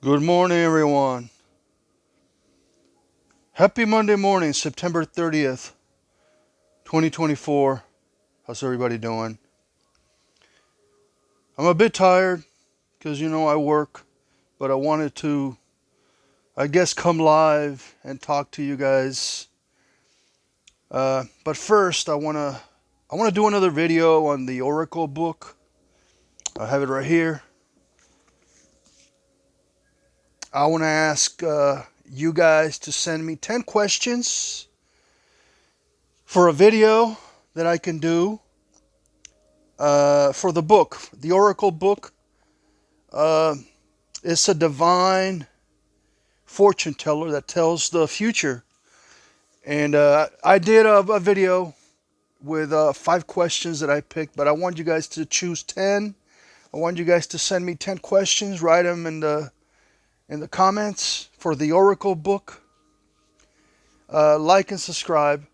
Good morning, everyone. Happy Monday morning, September 30th, 2024. How's everybody doing? I'm a bit tired because, I work, but I wanted to, come live and talk to you guys. But first, I want to do another video on the Oracle book. I have it right here. I want to ask you guys to send me 10 questions for a video that I can do for the book, the Oracle book. Uh, it's a divine fortune teller that tells the future. And I did a video with 5 questions that I picked, but I want you guys to choose 10. I want you guys to send me 10 questions. Write them in the comments for the Oracle book. Like and subscribe,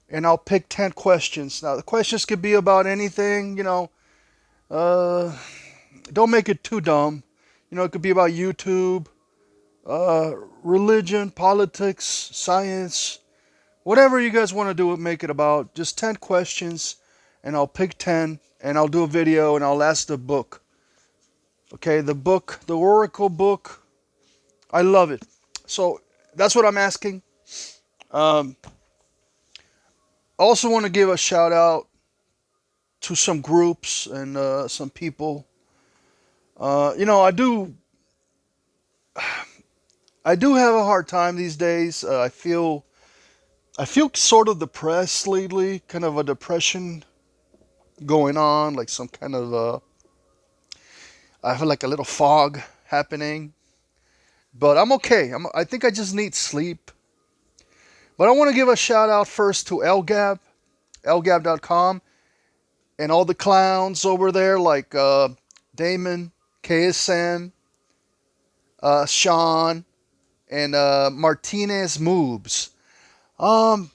and I'll pick 10 questions. Now the questions could be about anything. Uh, don't make it too dumb. It could be about YouTube, uh, religion, politics, science, whatever you guys want to do it, make it about. Just 10 questions, and I'll pick 10, and I'll do a video, and I'll ask the book. Okay, the book, the Oracle book, I love it. So that's what I'm asking. I also want to give a shout out to some groups and some people. I do have a hard time these days. I feel sort of depressed lately, kind of a depression going on, like some kind of I feel like a little fog happening, but I'm okay. I think I just need sleep. But I want to give a shout out first to LGAB, lgab.com, and all the clowns over there like Damon, KSM, Sean, and Martinez Moobs. Um,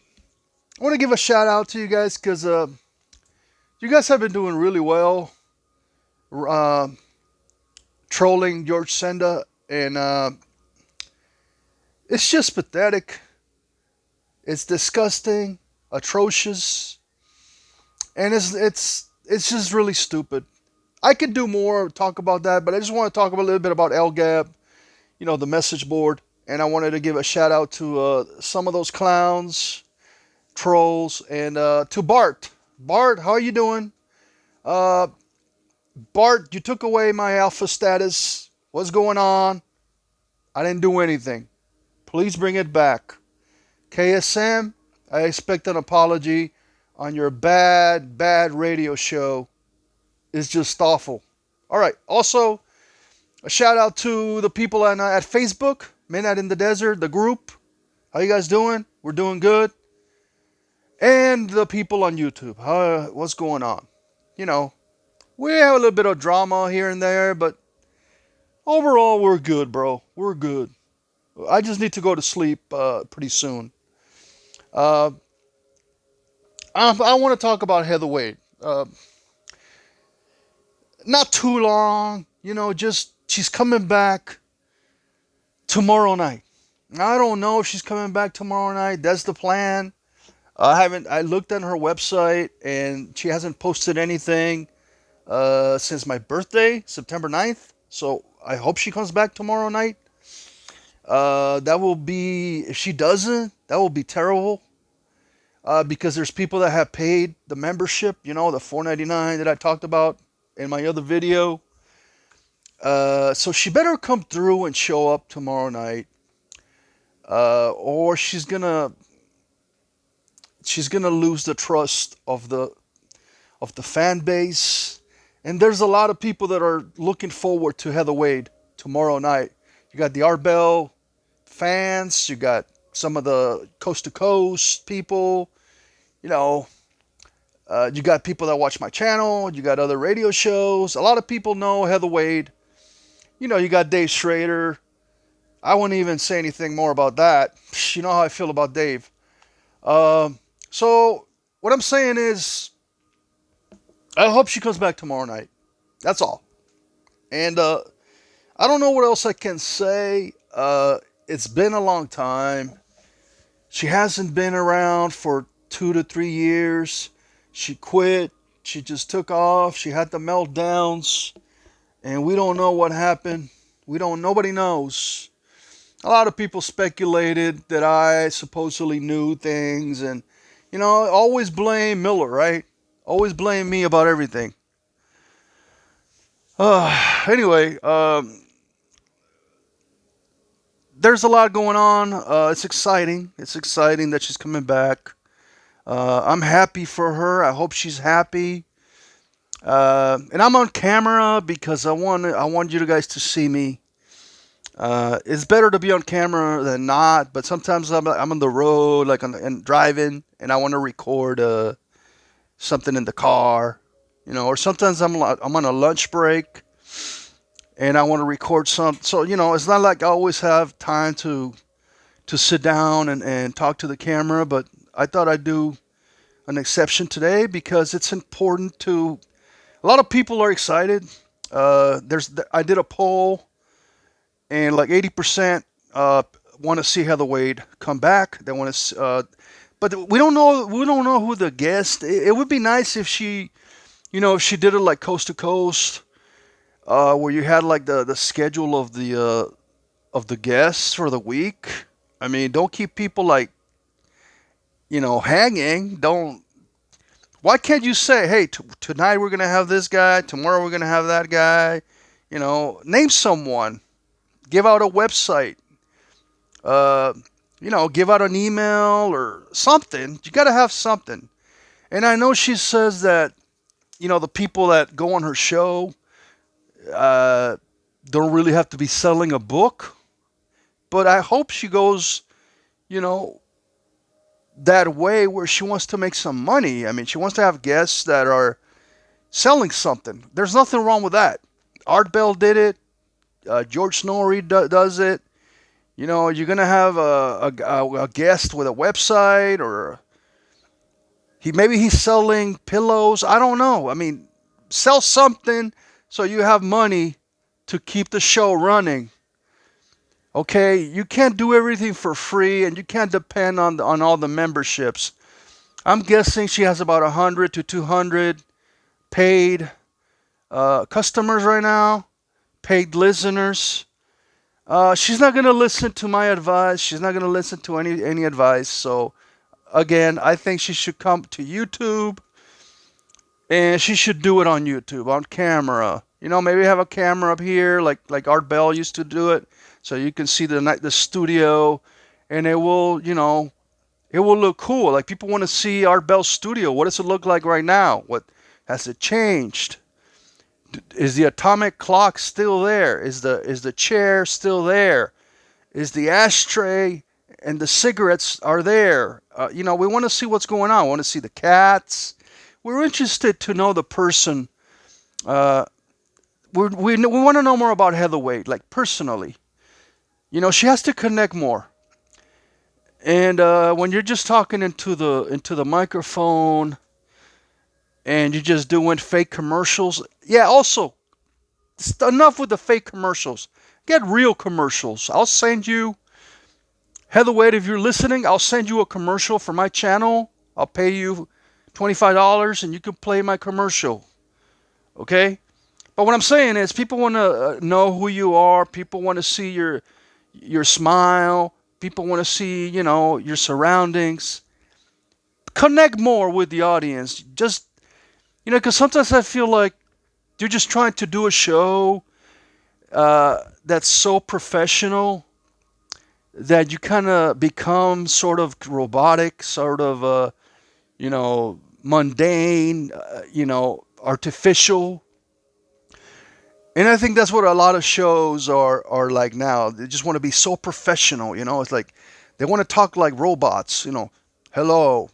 I want to give a shout out to you guys because you guys have been doing really well, uh, trolling George Senda, and it's just pathetic. It's disgusting, atrocious, and it's just really stupid. I could do more talk about that, but I just want to talk a little bit about LGAB, the message board, and I wanted to give a shout out to some of those clowns, trolls, and to Bart. Bart, how are you doing? Uh, Bart, you took away my alpha status. What's going on? I didn't do anything. Please bring it back. KSM, I expect an apology on your bad, bad radio show. It's just awful. All right. Also, a shout out to the people at Facebook, Midnight in the Desert, the group. How you guys doing? We're doing good. And the people on YouTube. What's going on? You know, we have a little bit of drama here and there, but overall, we're good, bro. We're good. I just need to go to sleep pretty soon. Uh, I want to talk about Heather Wade. Not too long, just she's coming back tomorrow night. I don't know if she's coming back tomorrow night. That's the plan. I looked on her website and she hasn't posted anything since my birthday, September 9th. So I hope she comes back tomorrow night. That will be, if she doesn't, that will be terrible. Because there's people that have paid the membership, the $4.99 that I talked about in my other video. So she better come through and show up tomorrow night, or she's gonna lose the trust of the fan base. And there's a lot of people that are looking forward to Heather Wade tomorrow night. You got the Art Bell fans, you got some of the coast to coast people, you know, you got people that watch my channel, you got other radio shows. A lot of people know Heather Wade. You got Dave Schrader. I wouldn't even say anything more about that. You know how I feel about Dave. So what I'm saying is, I hope she comes back tomorrow night. That's all. And I don't know what else I can say. It's been a long time. She hasn't been around for 2 to 3 years. She quit. She just took off. She had the meltdowns, and we don't know what happened. We don't. Nobody knows. A lot of people speculated that I supposedly knew things, and always blame Miller, right? Always blame me about everything. Anyway, there's a lot going on. It's exciting. It's exciting that she's coming back. I'm happy for her. I hope she's happy. And I'm on camera because I want you guys to see me. It's better to be on camera than not. But sometimes I'm on the road, like and driving, and I want to record something in the car, or sometimes I'm on a lunch break and I want to record some. So it's not like I always have time to sit down and talk to the camera. But I thought I'd do an exception today because it's important to. A lot of people are excited. I did a poll, and like 80% want to see Heather Wade come back. They want to, but we don't know. We don't know who the guest. It would be nice if if she did it like coast to coast, where you had like the schedule of the guests for the week. I mean, don't keep people like hanging. Don't. Why can't you say, hey, tonight we're gonna have this guy, tomorrow we're gonna have that guy? Name someone. Give out a website. Uh, give out an email or something. You got to have something. And I know she says that the people that go on her show uh, don't really have to be selling a book. But I hope she goes, you know, that way where she wants to make some money. I mean, she wants to have guests that are selling something. There's nothing wrong with that. Art Bell did it. George Snorri does it. You're gonna have a guest with a website, or maybe he's selling pillows. I don't know. I mean, sell something so you have money to keep the show running. Okay, you can't do everything for free, and you can't depend on all the memberships. I'm guessing she has about 100 to 200 paid customers right now, paid listeners. She's not gonna listen to my advice. She's not gonna listen to any advice. So again, I think she should come to YouTube, and she should do it on YouTube on camera. Maybe have a camera up here like Art Bell used to do it, so you can see the studio, and it will look cool. Like people want to see Art Bell's studio. What does it look like right now? What has it changed? Is the atomic clock still there? Is the chair still there? Is the ashtray and the cigarettes are there? We want to see what's going on. We want to see the cats. We're interested to know the person. Uh, we want to know more about Heather Wade, like personally. She has to connect more. And when you're just talking into the microphone and you're just doing fake commercials, yeah. Also, enough with the fake commercials. Get real commercials. I'll send you, Heather Wade, if you're listening, I'll send you a commercial for my channel. I'll pay you $25 and you can play my commercial. Okay? But what I'm saying is people want to know who you are. People want to see your smile. People want to see, your surroundings. Connect more with the audience. Just, because sometimes I feel like you're just trying to do a show that's so professional that you kind of become sort of robotic, sort of, mundane, artificial. And I think that's what a lot of shows are like now. They just want to be so professional, It's like they want to talk like robots, Hello,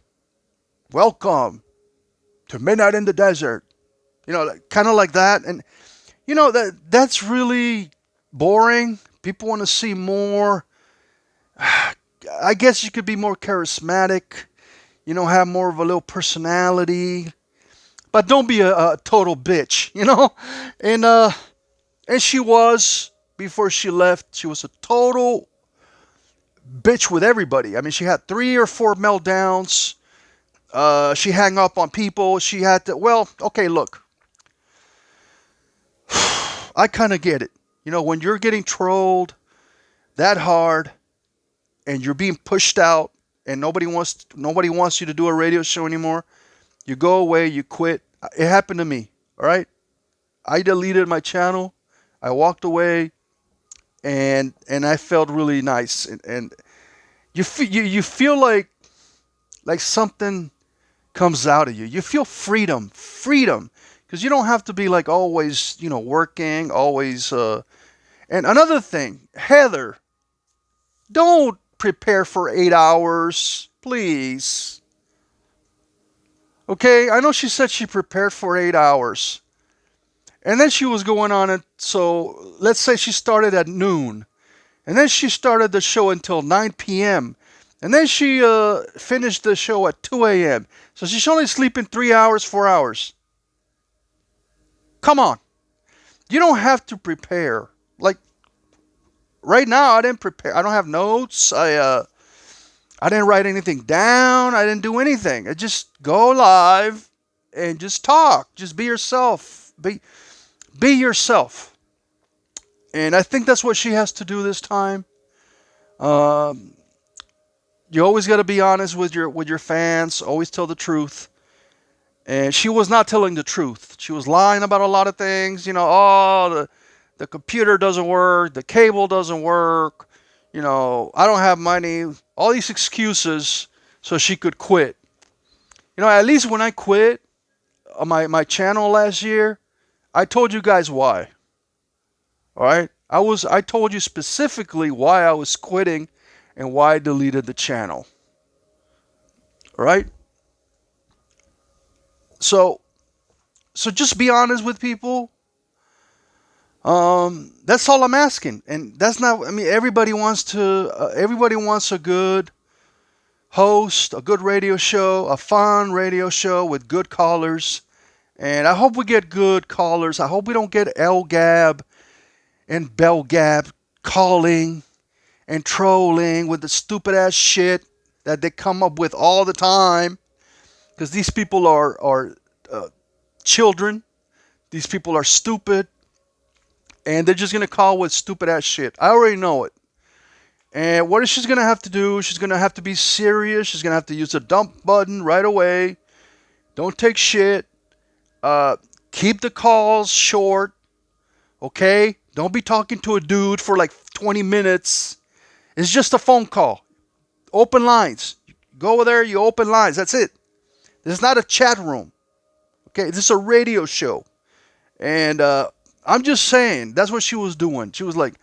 welcome to Midnight in the Desert, kind of like that. And that's really boring. People want to see more. I guess you could be more charismatic, have more of a little personality, but don't be a total bitch, And and she was, before she left, she was a total bitch with everybody. I mean, she had 3 or 4 meltdowns. She hung up on people. She had to. Well, okay, look, I kind of get it. You know, when you're getting trolled that hard and you're being pushed out and nobody wants you to do a radio show anymore, you go away, you quit. It happened to me. All right, I deleted my channel. I walked away, and I felt really nice. And you feel like something comes out of you. You feel freedom, because you don't have to be like always, working, always. And another thing, Heather, don't prepare for 8 hours, please. Okay, I know she said she prepared for 8 hours, and then she was going on it. So let's say she started at noon, and then she started the show until 9 p.m. And then she finished the show at 2 a.m. So she's only sleeping 3 hours, 4 hours. Come on. You don't have to prepare. Like right now, I didn't prepare. I don't have notes. I didn't write anything down. I didn't do anything. I just go live and just talk. Just be yourself. Be yourself. And I think that's what she has to do this time. Um, you always got to be honest with your fans. Always tell the truth. And she was not telling the truth. She was lying about a lot of things. Oh, the computer doesn't work. The cable doesn't work. I don't have money. All these excuses so she could quit. At least when I quit my channel last year, I told you guys why. All right? I told you specifically why I was quitting and why I deleted the channel. All right? So just be honest with people. That's all I'm asking. And that's not, I mean, everybody wants a good host, a good radio show, a fun radio show with good callers. And I hope we get good callers. I hope we don't get El Gab and Bell Gab calling and trolling with the stupid ass shit that they come up with all the time. Because these people are children. These people are stupid. And they're just going to call with stupid ass shit. I already know it. And what is she going to have to do? She's going to have to be serious. She's going to have to use the dump button right away. Don't take shit. Keep the calls short. Okay? Don't be talking to a dude for like 20 minutes. It's just a phone call. Open lines. Go over there, you open lines. That's it. This is not a chat room. Okay? This is a radio show. And I'm just saying, that's what she was doing. She was like,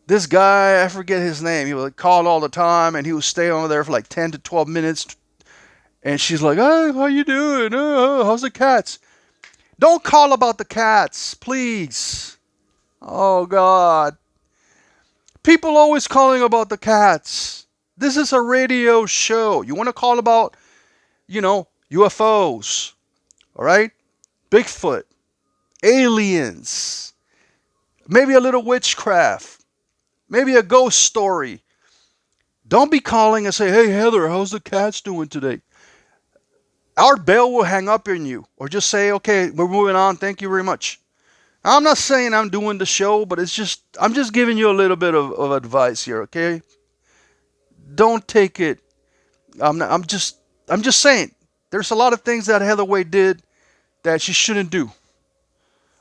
this guy, I forget his name, he would call all the time, and he would stay over there for like 10 to 12 minutes. And she's like, hey, how you doing? How's the cats? Don't call about the cats, please. Oh, God. People always calling about the cats. This is a radio show. You want to call about, UFOs, all right? Bigfoot, aliens, maybe a little witchcraft, maybe a ghost story. Don't be calling and say, hey, Heather, how's the cats doing today? Our bell will hang up on you. Or just say, okay, we're moving on. Thank you very much. I'm not saying I'm doing the show, but I'm just giving you a little bit of advice here, okay? Don't take it. I'm just saying. There's a lot of things that Heather Way did that she shouldn't do.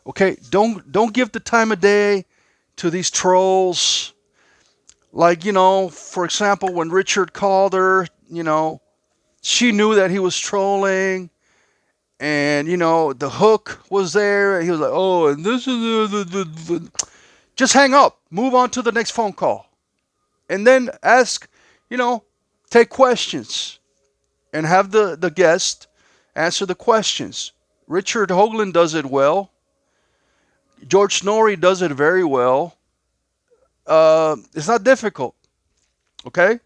Okay? Don't give the time of day to these trolls. Like, for example, when Richard called her, she knew that he was trolling. And, the hook was there. And he was like, oh, and this is Just hang up. Move on to the next phone call. And then ask, take questions. And have the guest answer the questions. Richard Hoagland does it well. George Snorri does it very well. It's not difficult. Okay?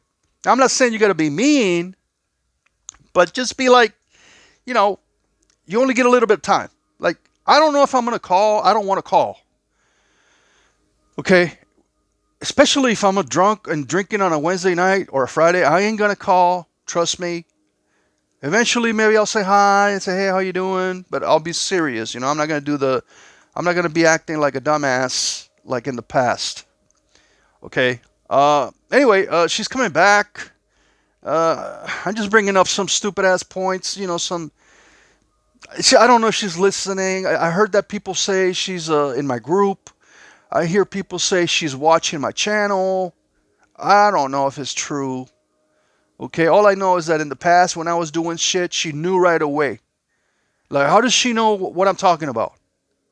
I'm not saying you got to be mean. But just be like, you only get a little bit of time. Like, I don't know if I'm going to call. I don't want to call. Okay, especially if I'm a drunk and drinking on a Wednesday night or a Friday, I ain't gonna call. Trust me. Eventually, maybe I'll say hi and say, "Hey, how you doing?" But I'll be serious. I'm not gonna do the. I'm not gonna be acting like a dumbass like in the past. Okay. Anyway, she's coming back. I'm just bringing up some stupid ass points. Some. I don't know if she's listening. I heard that people say she's in my group. I hear people say she's watching my channel. I don't know if it's true. Okay, all I know is that in the past, when I was doing shit, she knew right away. Like, how does she know what I'm talking about?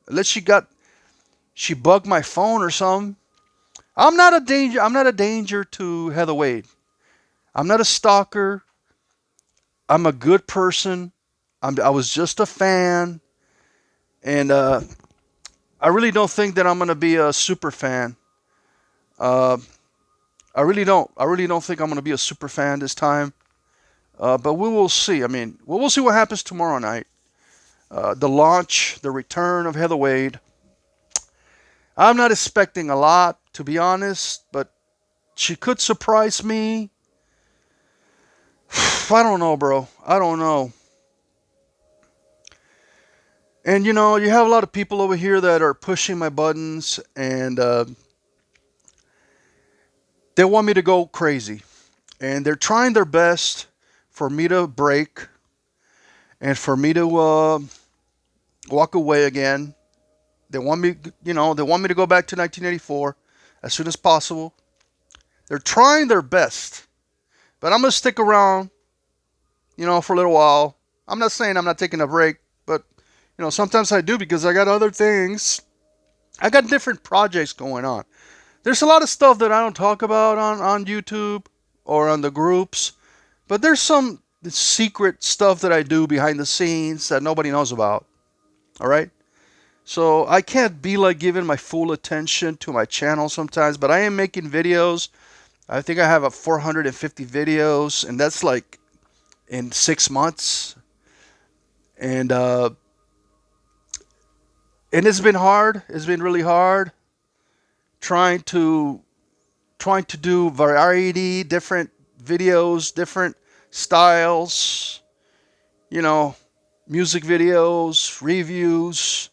Unless she bugged my phone or something. I'm not a danger. I'm not a danger to Heather Wade. I'm not a stalker. I'm a good person. I was just a fan, and I really don't think that I'm gonna be a super fan. Uh, I really don't. I really don't think I'm gonna be a super fan this time. But we will see. I mean, we'll see what happens tomorrow night. The launch, the return of Heather Wade. I'm not expecting a lot, to be honest, but she could surprise me. I don't know, bro. I don't know. And you have a lot of people over here that are pushing my buttons, and they want me to go crazy. And they're trying their best for me to break and for me to walk away again. They want me, they want me to go back to 1984 as soon as possible. They're trying their best, but I'm gonna stick around, for a little while. I'm not saying I'm not taking a break, but sometimes I do because I got other things. I got different projects going on. There's a lot of stuff that I don't talk about on YouTube or on the groups, but there's some secret stuff that I do behind the scenes that nobody knows about. All right? So I can't be like giving my full attention to my channel sometimes, but I am making videos. I think I have a 450 videos, and that's like in 6 months. And and it's been hard. It's been really hard trying to do variety, different videos, different styles, you know, music videos, reviews,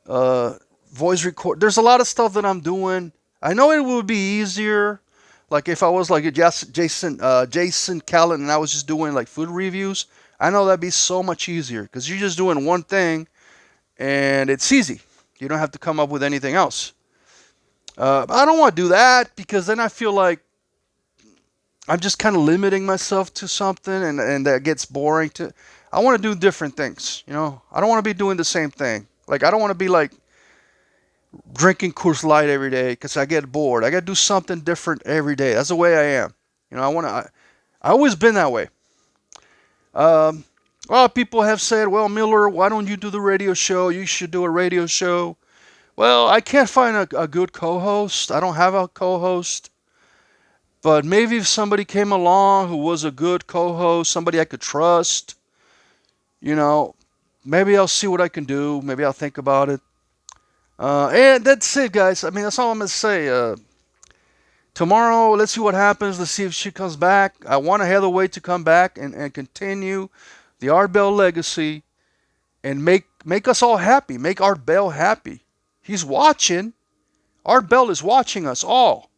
uh, voice record. There's a lot of stuff that I'm doing. I know it would be easier, like if I was like a Jason Callan and I was just doing like food reviews. I know that'd be so much easier because you're just doing one thing and it's easy. You don't have to come up with anything else. I don't want to do that because then I feel like I'm just kind of limiting myself to something, and that gets boring. I want to do different things. I don't want to be doing the same thing. Like I don't want to be like drinking Coors Light every day because I get bored. I got to do something different every day. That's the way I am. I want to. I always been that way. Um, a lot of people have said, "Well, Miller, why don't you do the radio show? You should do a radio show." Well, I can't find a good co-host. I don't have a co-host. But maybe if somebody came along who was a good co-host, somebody I could trust, you know, maybe I'll see what I can do. Maybe I'll think about it. And that's it, guys. I mean, that's all I'm gonna say. Tomorrow, let's see what happens. Let's see if she comes back. I want Heather Wade to come back and continue the Art Bell legacy and make us all happy. Make Art Bell happy. He's watching. Art Bell is watching us all.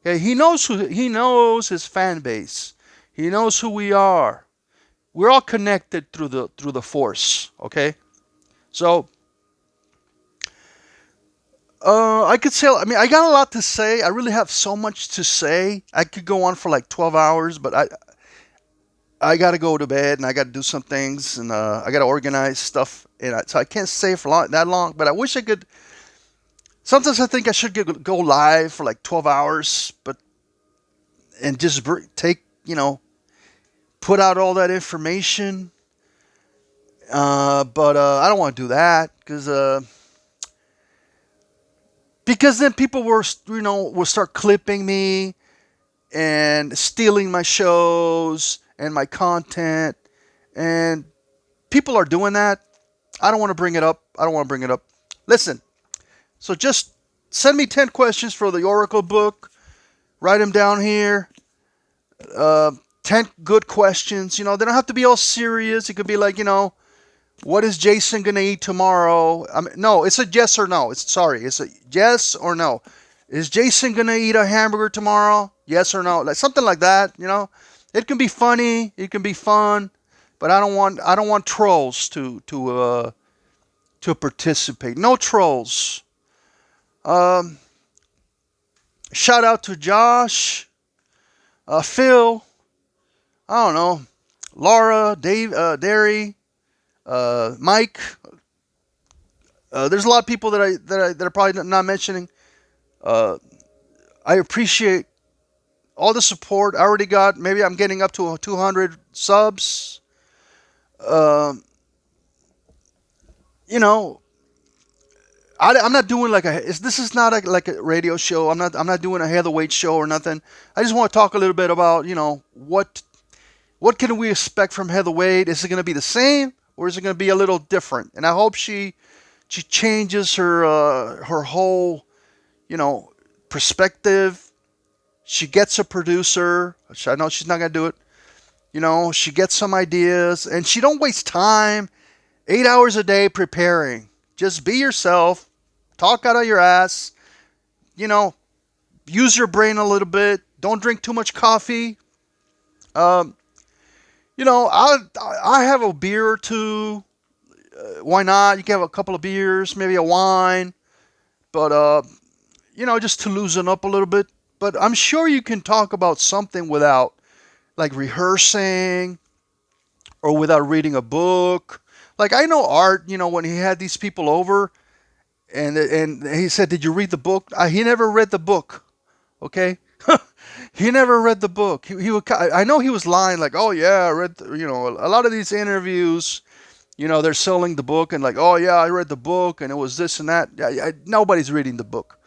Okay, he knows his fan base. He knows who we are. We're all connected through the force. Okay, so I could say. I mean, I got a lot to say. I really have so much to say. I could go on for like 12 hours, but I got to go to bed and I got to do some things and I got to organize stuff. So I can't say for that long. But I wish I could. Sometimes I think I should go live for like 12 hours, but and just take put out all that information. But I don't want to do that because then people will start clipping me and stealing my shows and my content, and people are doing that. I don't want to bring it up. I don't want to bring it up. Listen, so just Send me 10 questions for the Oracle book. Write them down here. Uh, 10 good questions. They don't have to be all serious. It could be like, what is Jason going to eat tomorrow? No, it's a yes or no. It's a yes or no. Is Jason going to eat a hamburger tomorrow? Yes or no? Like something like that. It can be funny, it can be fun, but I don't want trolls to participate. No trolls. Um, Shout out to Josh, Phil, I don't know, Laura, Dave, Derry, Mike. There's a lot of people that are probably not mentioning. Uh, I appreciate all the support. I already got, maybe I'm getting up to 200 subs. Um, you know, I'm not doing this is not like a radio show. I'm not doing a heavyweight show or nothing. I just want to talk a little bit about what can we expect from heavyweight. Is it going to be the same or is it going to be a little different? And I hope she changes her whole you know perspective. She gets a producer. I know she's not going to do it. She gets some ideas and she don't waste time. 8 hours a day preparing. Just be yourself. Talk out of your ass. You know, use your brain a little bit. Don't drink too much coffee. Um, I have a beer or two. Why not? You can have a couple of beers, maybe a wine, but just to loosen up a little bit. But I'm sure you can talk about something without like rehearsing or without reading a book. Like I know Art, when he had these people over and he said, "Did you read the book?" He never read the book. Okay, he never read the book. He would. I know he was lying. Like, oh yeah, I read. A lot of these interviews. They're selling the book and like, oh yeah, I read the book and it was this and that. Nobody's reading the book.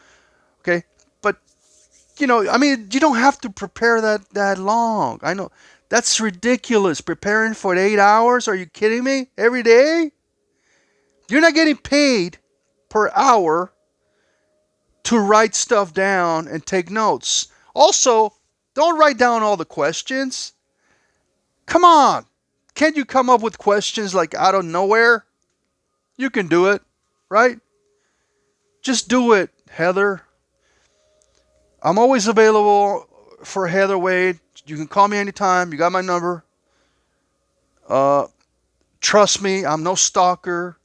Okay, but I mean, you don't have to prepare that long. I know that's ridiculous. Preparing for 8 hours? Are you kidding me? Every day? You're not getting paid per hour to write stuff down and take notes. Also, don't write down all the questions. Come on. Can't you come up with questions like out of nowhere? You can do it, right? Just do it, Heather. I'm always available for Heather Wade. You can call me anytime. You got my number. Uh, Trust me, I'm no stalker.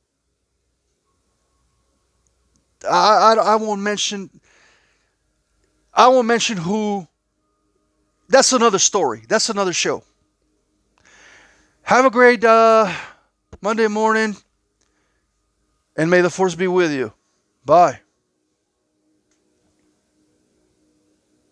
I won't mention. I won't mention who. That's another story. That's another show. Have a great Monday morning, and may the force be with you. Bye.